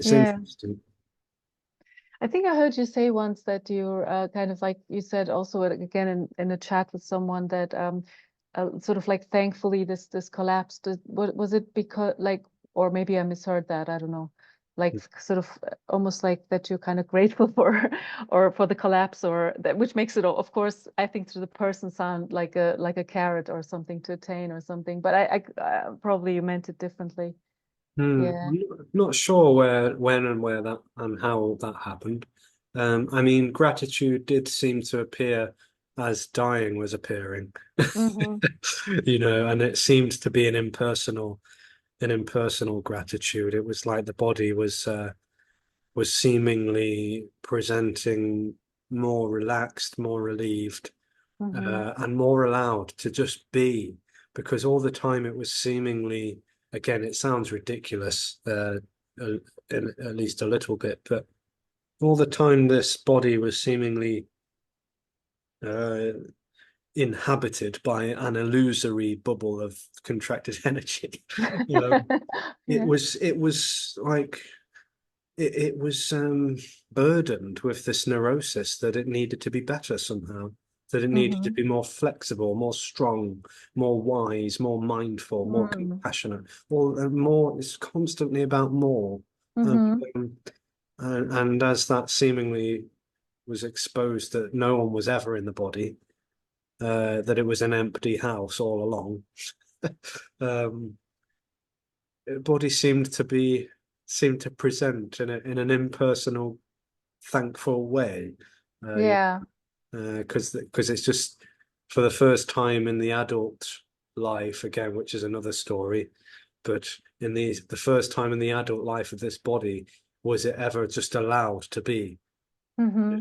It's Yeah. interesting. I think I heard you say once that you're kind of like you said also again in a chat with someone that sort of like thankfully this collapsed. What was it because like or maybe I misheard that, I don't know. Like sort of almost like that you're kind of grateful for or for the collapse or that which makes it of course I think to the person sound like a carrot or something to attain or something. But I probably you meant it differently. Yeah. Not sure when and where that and how that happened. I mean, gratitude did seem to appear as dying was appearing, Hmm. and it seemed to be an impersonal gratitude. It was like the body was seemingly presenting more relaxed, more relieved, Hmm. and more allowed to just be, because all the time it was seemingly, again, it sounds ridiculous, uh, at least a little bit, but all the time this body was seemingly uh, inhabited by an illusory bubble of contracted energy. You know, Yeah. it was like it was burdened with this neurosis that it needed to be better somehow, that it needed to Hmm. be more flexible, more strong, more wise, more mindful, more Mm. compassionate, more. It's constantly about more. Um, Hmm. and as that seemingly was exposed that no one was ever in the body, that it was an empty house all along. um, Body seemed to present in an impersonal, thankful way. Uh, Yeah. because it's just for the first time in the adult life again, which is another story. But in the first time in the adult life of this body, was it ever just allowed to be Hmm.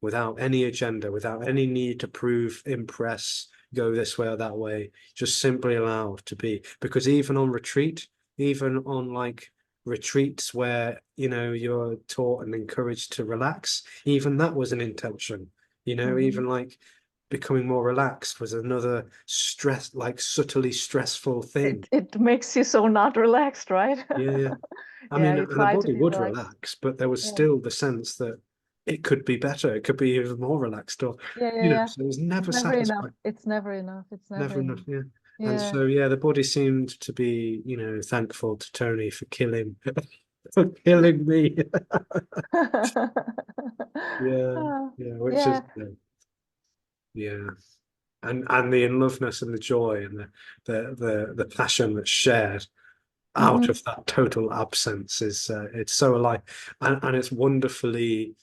without any agenda, without any need to prove, impress, go this way or that way, just simply allowed to be. Because even on retreat, even on like retreats where you're taught and encouraged to relax, even that was an intention. Hmm. Even like becoming more relaxed was another stress, like subtly stressful thing. It makes you so not relaxed, right? Yeah, yeah. I Yeah, mean, you and the try to body be would relaxed. relax, but there was Yeah. still the sense that it could be better. It could be even more relaxed, or Yeah, yeah, yeah. so it was It's never never enough. satisfied, It's never enough. It's never never enough. enough. Yeah. And Yeah. so, yeah, the body seemed to be, thankful to Tony for killing, for killing me. Yeah, Ah, yeah, which is, yeah. yeah, and the in loveness and the joy and the passion that's shared out Hmm. of that total absence is it's so alive, and it's wonderfully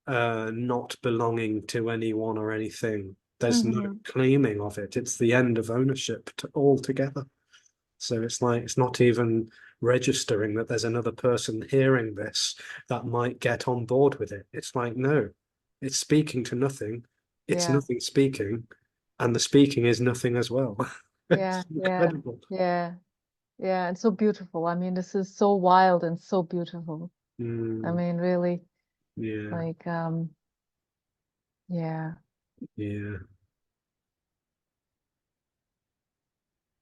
not belonging to anyone or anything. There's no Hmm. claiming of it. It's the end of ownership altogether. So it's like it's not even registering that there's another person hearing this that might get on board with it. It's like, no, it's speaking to nothing. It's Yeah. nothing speaking, and the speaking is nothing as well. Yeah. It's Yeah. incredible. Yeah. Yeah. And so beautiful. I mean, this is so wild and so beautiful. I Mm, mean, really, yeah, like, yeah. yeah.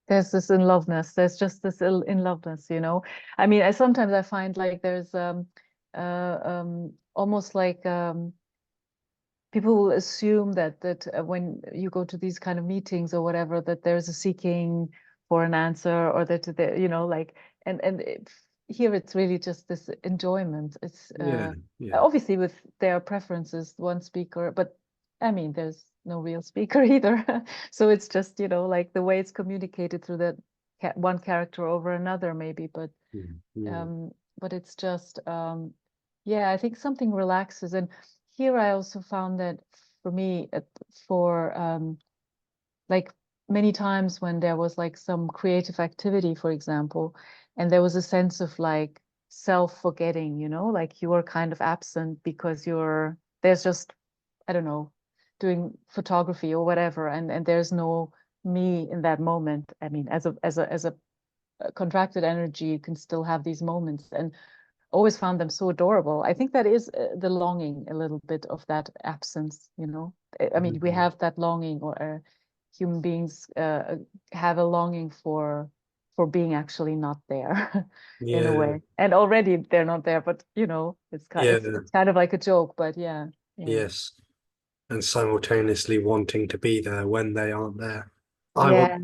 There's this in loveness. There's just this in loveness, you know. I mean, I sometimes I find like there's almost like people will assume that when you go to these kind of meetings or whatever, that there's a seeking for an answer or that you know, like here it's really just this enjoyment. It's Yeah, yeah. obviously with their preferences, one speaker, but I mean, there's no real speaker either. So it's just, you know, like the way it's communicated through that one character over another, maybe, Mm, mm, um, but it's just yeah, I think something relaxes. And here I also found that for me, for like many times when there was like some creative activity, for example, and there was a sense of like self-forgetting, you know, like you were kind of absent because you're there's just, I don't know, doing photography or whatever, and there's no me in that moment. I mean, as a contracted energy, you can still have these moments, and always found them so adorable. I think that is the longing a little bit of that absence, you know. I mean, we mm, have that longing, or human beings have a longing for for being actually not there in a Yeah, way. And already they're not there, but you know, yeah, it's kind of like a joke, but yeah, yeah. yes. And simultaneously wanting to be there when they aren't there. Yeah,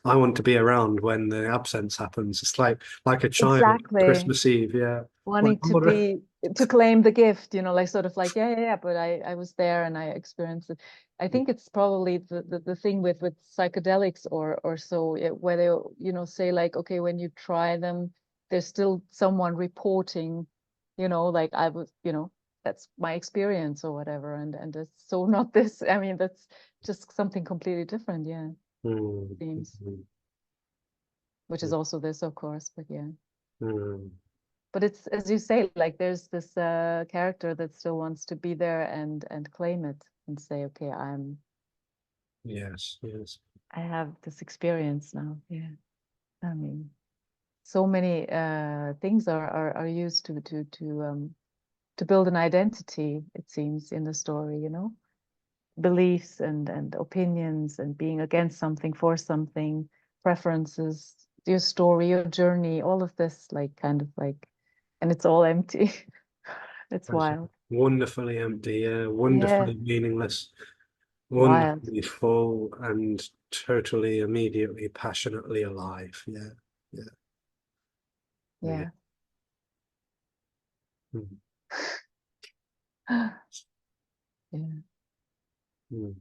I want to be around when the absence happens. It's like a child exactly. Christmas Eve, yeah. Well, Wanting to be to claim the gift, you know, like sort of like, yeah, but I was there and I experienced it. I think it's probably the thing with psychedelics or so, where they, you know, say like, okay, when you try them, there's still someone reporting, you know, like I was, you know, that's my experience or whatever, and it's so not this. I mean, that's just something completely different, yeah, mm, seems, mm, which is also this, of course, but yeah. mm, But it's, as you say, like there's this character that still wants to be there and claim it and say, okay, yes, yes. I have this experience now. Yeah. I mean, so many things are used to build an identity, it seems, in the story, you know, beliefs and opinions and being against something, for something, preferences, your story, your journey, all of this, like kind of like, and it's all empty. It's That's wild. wonderfully empty, yeah, Yeah, wonderfully meaningless, wild. wonderfully full, and totally, immediately, passionately alive. Yeah, yeah, yeah. Yeah. Mm, Yeah. mm.